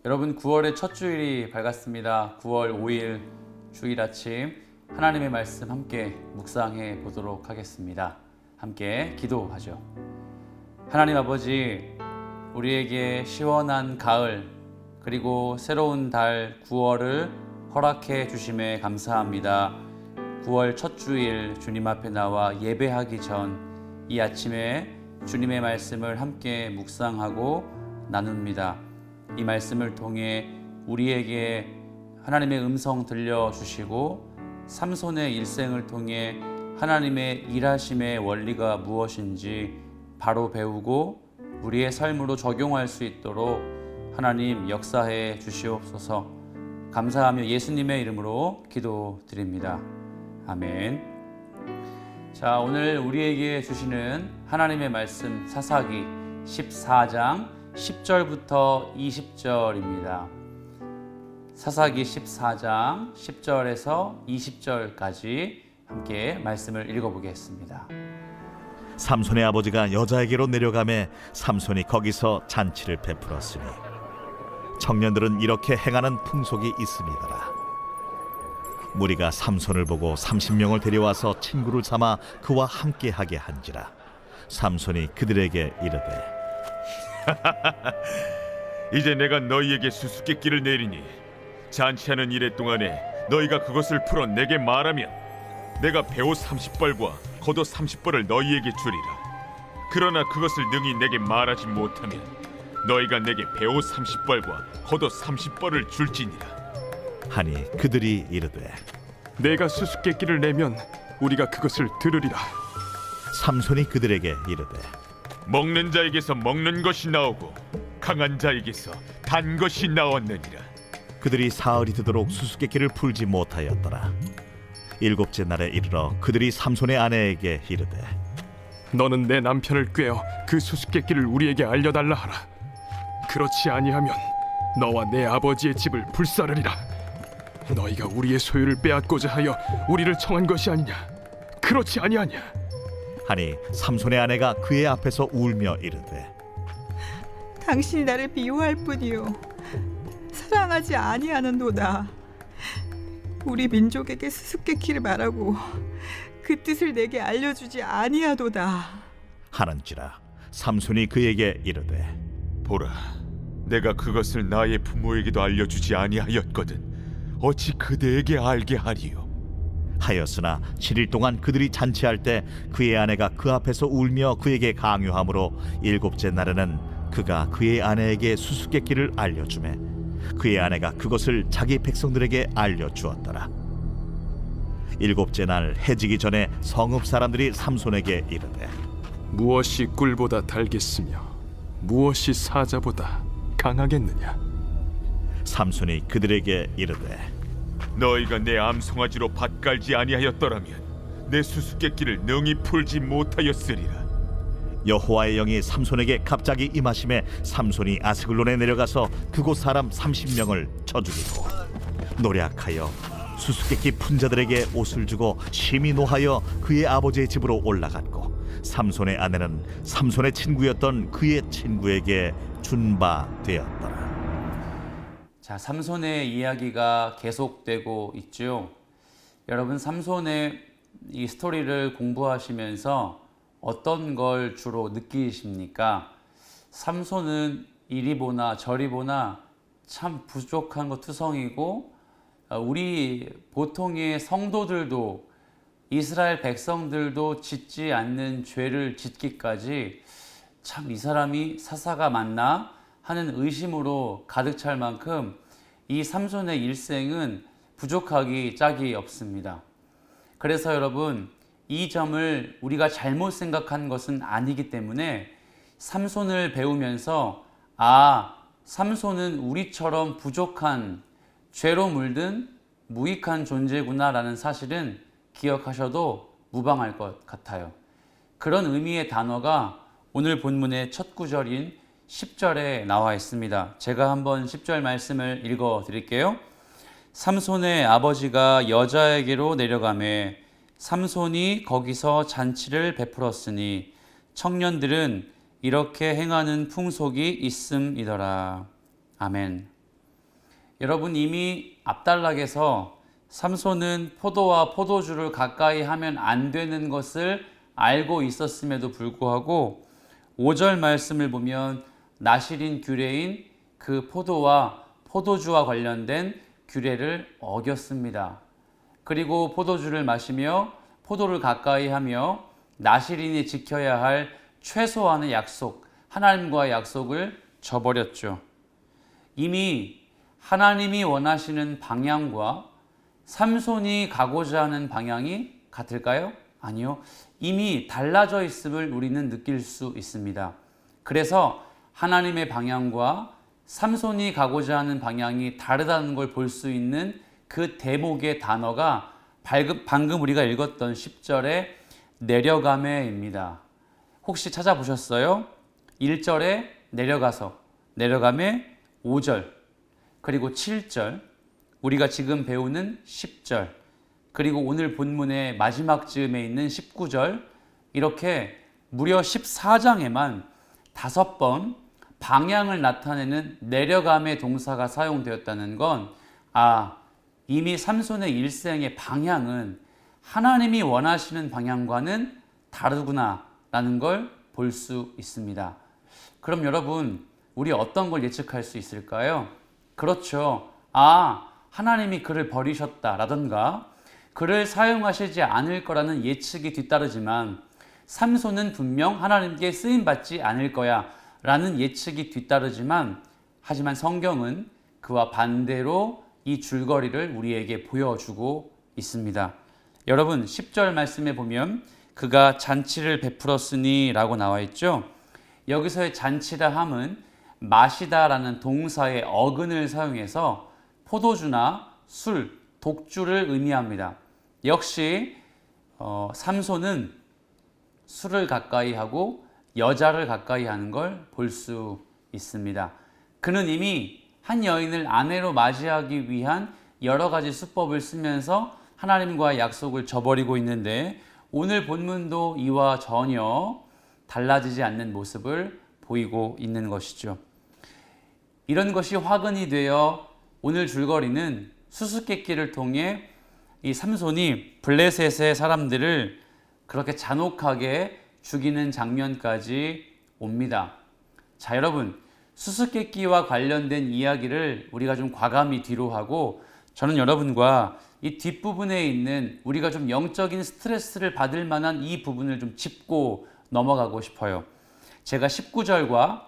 여러분 9월의 첫 주일이 밝았습니다. 9월 5일 주일 아침 하나님의 말씀 함께 묵상해 보도록 하겠습니다. 함께 기도하죠. 하나님 아버지, 우리에게 시원한 가을 그리고 새로운 달 9월을 허락해 주심에 감사합니다. 9월 첫 주일 주님 앞에 나와 예배하기 전 이 아침에 주님의 말씀을 함께 묵상하고 나눕니다. 이 말씀을 통해 우리에게 하나님의 음성 들려주시고 삼손의 일생을 통해 하나님의 일하심의 원리가 무엇인지 바로 배우고 우리의 삶으로 적용할 수 있도록 하나님 역사해 주시옵소서. 감사하며 예수님의 이름으로 기도드립니다. 아멘. 자, 오늘 우리에게 주시는 하나님의 말씀 사사기 14장 10절부터 20절입니다. 사사기 14장 10절에서 20절까지 함께 말씀을 읽어보겠습니다. 삼손의 아버지가 여자에게로 내려가매 삼손이 거기서 잔치를 베풀었으니 청년들은 이렇게 행하는 풍속이 있음이더라. 무리가 삼손을 보고 30명을 데려와서 친구를 삼아 그와 함께하게 한지라. 삼손이 그들에게 이르되 이제 내가 너희에게 수수께끼를 내리니 잔치하는 이래 동안에 너희가 그것을 풀어 내게 말하면 내가 배옷 30벌과 겉옷 30벌을 너희에게 주리라. 그러나 그것을 능히 내게 말하지 못하면 너희가 내게 배옷 30벌과 겉옷 30벌을 줄지니라. 하니 그들이 이르되 내가 수수께끼를 내면 우리가 그것을 들으리라. 삼손이 그들에게 이르되 먹는 자에게서 먹는 것이 나오고 강한 자에게서 단 것이 나왔느니라. 그들이 사흘이 되도록 수수께끼를 풀지 못하였더라. 일곱째 날에 이르러 그들이 삼손의 아내에게 이르되 너는 내 남편을 꾀어 그 수수께끼를 우리에게 알려달라 하라. 그렇지 아니하면 너와 내 아버지의 집을 불사르리라. 너희가 우리의 소유를 빼앗고자 하여 우리를 청한 것이 아니냐? 그렇지 아니하냐? 하니 삼손의 아내가 그의 앞에서 울며 이르되 당신이 나를 미워할 뿐이요 사랑하지 아니하는도다. 우리 민족에게 수수께끼를 말하고 그 뜻을 내게 알려주지 아니하도다 하는지라. 삼손이 그에게 이르되 보라, 내가 그것을 나의 부모에게도 알려주지 아니하였거든 어찌 그대에게 알게 하리요? 하였으나 7일 동안 그들이 잔치할 때 그의 아내가 그 앞에서 울며 그에게 강요하므로 일곱째 날에는 그가 그의 아내에게 수수께끼를 알려주매 그의 아내가 그것을 자기 백성들에게 알려주었더라. 일곱째 날 해지기 전에 성읍 사람들이 삼손에게 이르되 무엇이 꿀보다 달겠으며 무엇이 사자보다 강하겠느냐? 삼손이 그들에게 이르되 너희가 내 암송아지로 밭갈지 아니하였더라면 내 수수께끼를 능히 풀지 못하였으리라. 여호와의 영이 삼손에게 갑자기 임하심에 삼손이 아스글론에 내려가서 그곳 사람 30명을 쳐 죽이고 노략하여 수수께끼 푼 자들에게 옷을 주고 심히 노하여 그의 아버지의 집으로 올라갔고 삼손의 아내는 삼손의 친구였던 그의 친구에게 준 바 되었더라. 자, 삼손의 이야기가 계속되고 있죠. 여러분, 삼손의 이 스토리를 공부하시면서 어떤 걸 주로 느끼십니까? 삼손은 이리 보나 저리 보나 참 부족한 것 투성이고 우리 보통의 성도들도 이스라엘 백성들도 짓지 않는 죄를 짓기까지 참 이 사람이 사사가 맞나 하는 의심으로 가득 찰 만큼 이 삼손의 일생은 부족하기 짝이 없습니다. 그래서 여러분, 이 점을 우리가 잘못 생각한 것은 아니기 때문에 삼손을 배우면서 삼손은 우리처럼 부족한 죄로 물든 무익한 존재구나 라는 사실은 기억하셔도 무방할 것 같아요. 그런 의미의 단어가 오늘 본문의 첫 구절인 10절에 나와 있습니다. 제가 한번 10절 말씀을 읽어 드릴게요. 삼손의 아버지가 여자에게로 내려가매 삼손이 거기서 잔치를 베풀었으니 청년들은 이렇게 행하는 풍속이 있음이더라. 아멘. 여러분 이미 앞단락에서 삼손은 포도와 포도주를 가까이 하면 안 되는 것을 알고 있었음에도 불구하고 5절 말씀을 보면 나실인 규례인 그 포도와 포도주와 관련된 규례를 어겼습니다. 그리고 포도주를 마시며 포도를 가까이 하며 나실인이 지켜야 할 최소한의 약속, 하나님과의 약속을 저버렸죠. 이미 하나님이 원하시는 방향과 삼손이 가고자 하는 방향이 같을까요? 아니요. 이미 달라져 있음을 우리는 느낄 수 있습니다. 그래서 하나님의 방향과 삼손이 가고자 하는 방향이 다르다는 걸 볼 수 있는 그 대목의 단어가 방금 우리가 읽었던 10절의 내려가매입니다. 혹시 찾아보셨어요? 1절에 내려가서, 내려가매 5절, 그리고 7절, 우리가 지금 배우는 10절, 그리고 오늘 본문의 마지막 즈음에 있는 19절, 이렇게 무려 14장에만 5번 방향을 나타내는 내려감의 동사가 사용되었다는 건 이미 삼손의 일생의 방향은 하나님이 원하시는 방향과는 다르구나 라는 걸 볼 수 있습니다. 그럼 여러분, 우리 어떤 걸 예측할 수 있을까요? 그렇죠. 하나님이 그를 버리셨다라던가 그를 사용하시지 않을 거라는 예측이 뒤따르지만 삼손은 분명 하나님께 쓰임받지 않을 거야 라는 예측이 뒤따르지만 하지만 성경은 그와 반대로 이 줄거리를 우리에게 보여주고 있습니다. 여러분 10절 말씀에 보면 그가 잔치를 베풀었으니 라고 나와 있죠. 여기서의 잔치라 함은 마시다 라는 동사의 어근을 사용해서 포도주나 술, 독주를 의미합니다. 역시 삼손은 술을 가까이 하고 여자를 가까이 하는 걸 볼 수 있습니다. 그는 이미 한 여인을 아내로 맞이하기 위한 여러 가지 수법을 쓰면서 하나님과의 약속을 저버리고 있는데 오늘 본문도 이와 전혀 달라지지 않는 모습을 보이고 있는 것이죠. 이런 것이 화근이 되어 오늘 줄거리는 수수께끼를 통해 이 삼손이 블레셋의 사람들을 그렇게 잔혹하게 죽이는 장면까지 옵니다. 자, 여러분, 수수께끼와 관련된 이야기를 우리가 좀 과감히 뒤로 하고 저는 여러분과 이 뒷부분에 있는 우리가 좀 영적인 스트레스를 받을 만한 이 부분을 좀 짚고 넘어가고 싶어요. 제가 19절과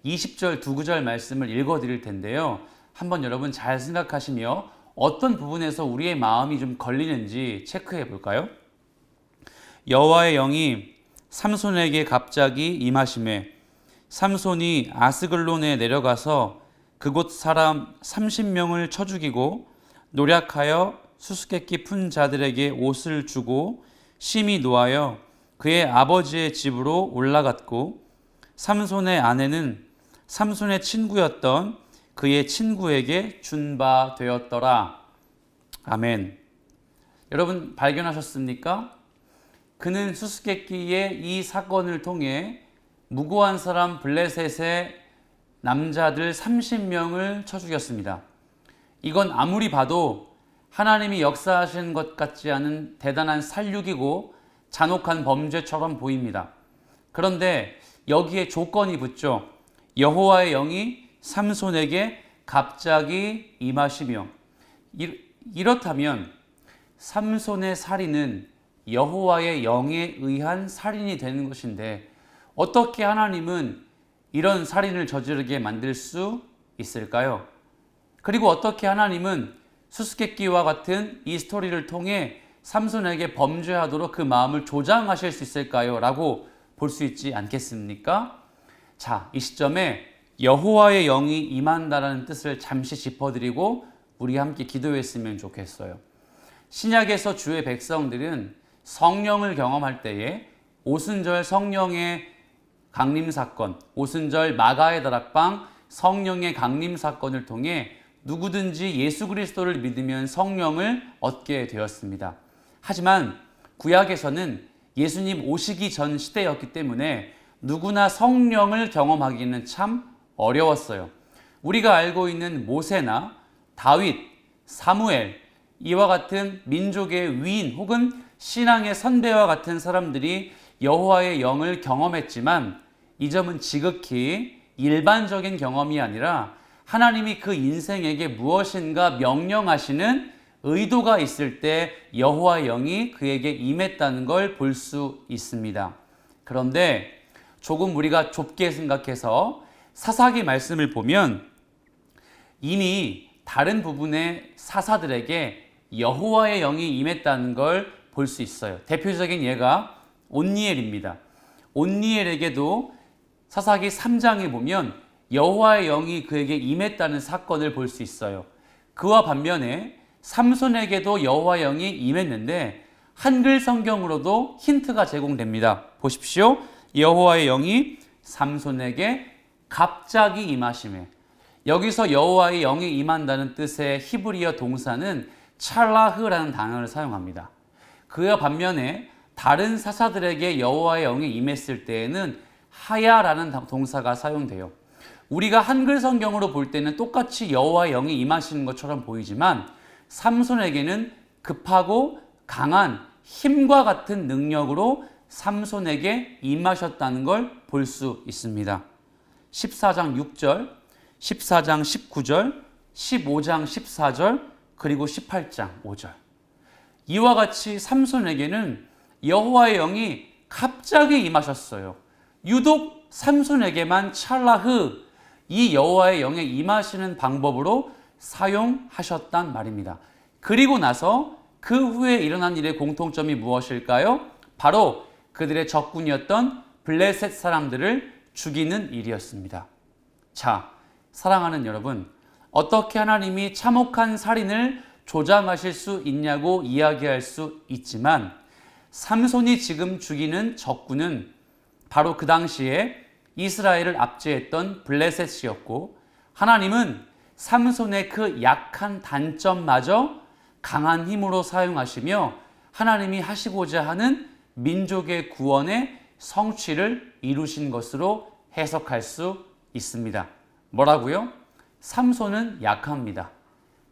20절 두 구절 말씀을 읽어 드릴 텐데요. 한번 여러분 잘 생각하시며 어떤 부분에서 우리의 마음이 좀 걸리는지 체크해 볼까요? 여호와의 영이 삼손에게 갑자기 임하심에 삼손이 아스글론에 내려가서 그곳 사람 30명을 쳐 죽이고 노략하여 수수께끼 푼 자들에게 옷을 주고 심히 노하여 그의 아버지의 집으로 올라갔고 삼손의 아내는 삼손의 친구였던 그의 친구에게 준 바 되었더라. 아멘. 여러분 발견하셨습니까? 그는 수수께끼의 이 사건을 통해 무고한 사람 블레셋의 남자들 30명을 쳐 죽였습니다. 이건 아무리 봐도 하나님이 역사하신 것 같지 않은 대단한 살육이고 잔혹한 범죄처럼 보입니다. 그런데 여기에 조건이 붙죠. 여호와의 영이 삼손에게 갑자기 임하시며 이렇다면 삼손의 살인은 여호와의 영에 의한 살인이 되는 것인데 어떻게 하나님은 이런 살인을 저지르게 만들 수 있을까요? 그리고 어떻게 하나님은 수수께끼와 같은 이 스토리를 통해 삼손에게 범죄하도록 그 마음을 조장하실 수 있을까요? 라고 볼 수 있지 않겠습니까? 자, 이 시점에 여호와의 영이 임한다라는 뜻을 잠시 짚어드리고 우리 함께 기도했으면 좋겠어요. 신약에서 주의 백성들은 성령을 경험할 때에 오순절 성령의 강림 사건, 오순절 마가의 다락방 성령의 강림 사건을 통해 누구든지 예수 그리스도를 믿으면 성령을 얻게 되었습니다. 하지만 구약에서는 예수님 오시기 전 시대였기 때문에 누구나 성령을 경험하기는 참 어려웠어요. 우리가 알고 있는 모세나 다윗, 사무엘, 이와 같은 민족의 위인 혹은 신앙의 선배와 같은 사람들이 여호와의 영을 경험했지만 이 점은 지극히 일반적인 경험이 아니라 하나님이 그 인생에게 무엇인가 명령하시는 의도가 있을 때 여호와의 영이 그에게 임했다는 걸 볼 수 있습니다. 그런데 조금 우리가 좁게 생각해서 사사기 말씀을 보면 이미 다른 부분의 사사들에게 여호와의 영이 임했다는 걸 볼 수 있어요. 대표적인 예가 온니엘입니다. 온니엘에게도 사사기 3장에 보면 여호와의 영이 그에게 임했다는 사건을 볼 수 있어요. 그와 반면에 삼손에게도 여호와의 영이 임했는데 한글 성경으로도 힌트가 제공됩니다. 보십시오. 여호와의 영이 삼손에게 갑자기 임하심에, 여기서 여호와의 영이 임한다는 뜻의 히브리어 동사는 찰라흐라는 단어를 사용합니다. 그와 반면에 다른 사사들에게 여호와의 영이 임했을 때에는 하야라는 동사가 사용돼요. 우리가 한글 성경으로 볼 때는 똑같이 여호와의 영이 임하시는 것처럼 보이지만 삼손에게는 급하고 강한 힘과 같은 능력으로 삼손에게 임하셨다는 걸 볼 수 있습니다. 14장 6절, 14장 19절, 15장 14절, 그리고 18장 5절. 이와 같이 삼손에게는 여호와의 영이 갑자기 임하셨어요. 유독 삼손에게만 찰라흐, 이 여호와의 영에 임하시는 방법으로 사용하셨단 말입니다. 그리고 나서 그 후에 일어난 일의 공통점이 무엇일까요? 바로 그들의 적군이었던 블레셋 사람들을 죽이는 일이었습니다. 자, 사랑하는 여러분, 어떻게 하나님이 참혹한 살인을 조장하실 수 있냐고 이야기할 수 있지만 삼손이 지금 죽이는 적군은 바로 그 당시에 이스라엘을 압제했던 블레셋이었고 하나님은 삼손의 그 약한 단점마저 강한 힘으로 사용하시며 하나님이 하시고자 하는 민족의 구원의 성취를 이루신 것으로 해석할 수 있습니다. 뭐라고요? 삼손은 약합니다.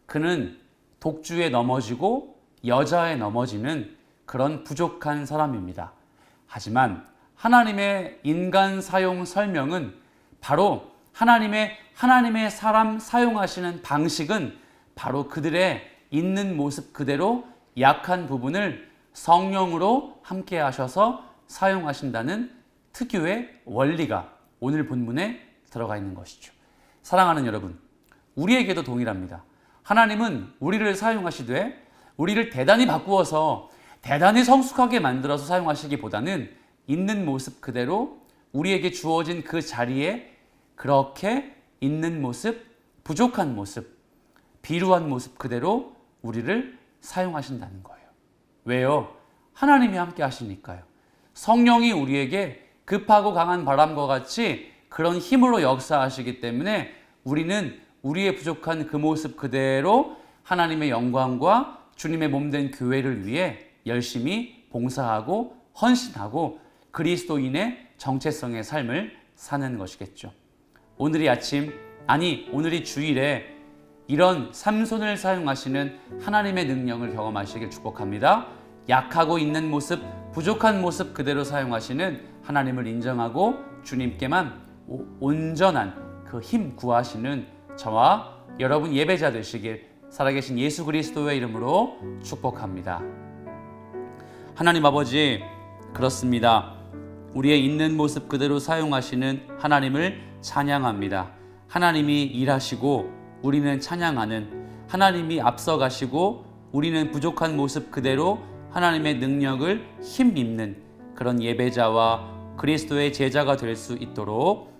그는 독주에 넘어지고 여자에 넘어지는 그런 부족한 사람입니다. 하지만 하나님의 인간 사용 설명은 바로 하나님의 사람 사용하시는 방식은 바로 그들의 있는 모습 그대로 약한 부분을 성령으로 함께 하셔서 사용하신다는 특유의 원리가 오늘 본문에 들어가 있는 것이죠. 사랑하는 여러분, 우리에게도 동일합니다. 하나님은 우리를 사용하시되 우리를 대단히 바꾸어서 대단히 성숙하게 만들어서 사용하시기보다는 있는 모습 그대로 우리에게 주어진 그 자리에 그렇게 있는 모습, 부족한 모습, 비루한 모습 그대로 우리를 사용하신다는 거예요. 왜요? 하나님이 함께 하시니까요. 성령이 우리에게 급하고 강한 바람과 같이 그런 힘으로 역사하시기 때문에 우리는 우리의 부족한 그 모습 그대로 하나님의 영광과 주님의 몸된 교회를 위해 열심히 봉사하고 헌신하고 그리스도인의 정체성의 삶을 사는 것이겠죠. 오늘이 아침, 아니 오늘이 주일에 이런 삼손을 사용하시는 하나님의 능력을 경험하시길 축복합니다. 약하고 있는 모습, 부족한 모습 그대로 사용하시는 하나님을 인정하고 주님께만 온전한 그 힘 구하시는 저와 여러분 예배자 되시길 살아계신 예수 그리스도의 이름으로 축복합니다. 하나님 아버지, 그렇습니다. 우리의 있는 모습 그대로 사용하시는 하나님을 찬양합니다. 하나님이 일하시고 우리는 찬양하는, 하나님이 앞서가시고 우리는 부족한 모습 그대로 하나님의 능력을 힘입는 그런 예배자와 그리스도의 제자가 될 수 있도록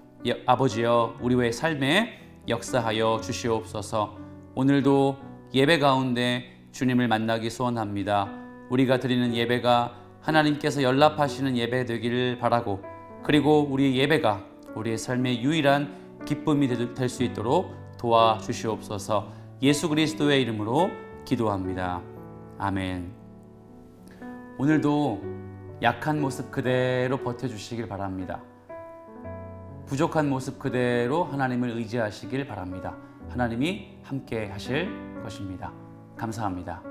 아버지여 우리의 삶에 역사하여 주시옵소서. 오늘도 예배 가운데 주님을 만나기 소원합니다. 우리가 드리는 예배가 하나님께서 연락하시는 예배 되기를 바라고, 그리고 우리의 예배가 우리의 삶의 유일한 기쁨이 될 수 있도록 도와주시옵소서. 예수 그리스도의 이름으로 기도합니다. 아멘. 오늘도 약한 모습 그대로 버텨주시길 바랍니다. 부족한 모습 그대로 하나님을 의지하시길 바랍니다. 하나님이 함께 하실 것입니다. 감사합니다.